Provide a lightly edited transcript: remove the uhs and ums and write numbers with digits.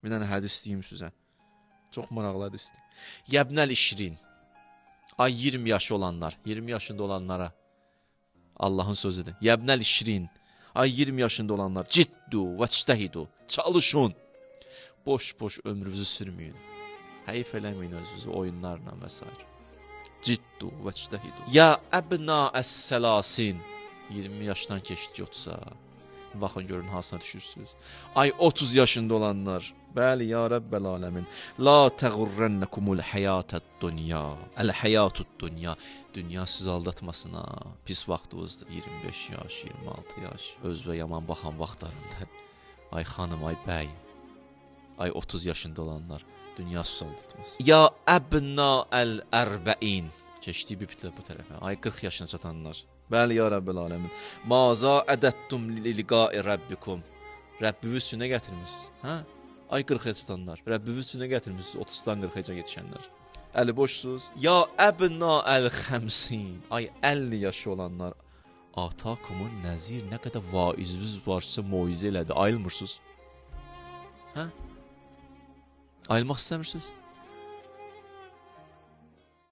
Bir dənə hədis deyim sizə. Çox maraqlı hədisdir. Yəbnəl işrin. Ay 20 yaşı olanlar, 20 yaşında olanlara Allahın sözüdür. Yəbnəl işrin. Ay 20 yaşında olanlar, ciddu və çtəhidu. Çalışın. Boş-boş ömrünüzü sürməyin. Həyif eləməyin özünüzü oyunlarla və s. Ciddu və çtəhidu. Ya əbna əs-səlasin. 20 yaşdan keçdi 30-a. Baxın görün hansına düşürsünüz. Ay 30 yaşında olanlar. Bəli ya Rəbbəl aləmin. La təğurrənəkumul həyatəd-dunya. Əl-həyatüd-dunya. Dünya sizi aldatmasın ha. Pis vaxtınızdır. 25 yaş, 26 yaş. Özünə yaman baxan vaxtlarında. Ay xanım, ay bəy. Ay 30 yaşında olanlar. Dünya sizi aldatmasın. Ya əbna əl-ərbəin. Keçdiyi bir bütlə bu tərəfə. Ay 40 yaşına çatanlar. Bəli ya Rəbbəl aləmin. Maza ədəttum li-liqa'i Rabbikum. Rəbbiniz üçün nə gətirmisiniz? Hə? Ay 40-ya çatanlar. Rəbbiniz üçün nə gətirmisiniz? 30-dan 40-ya yetişənlər. Əli boşsuz. Ya əbna əl-50. Ay 50 yaşı olanlar. Atakumun nəzir, nə qədər vaiziniz varsa moizə elədi. Ayılmırsınız? Hə? Ayılmaq istəmirsiniz?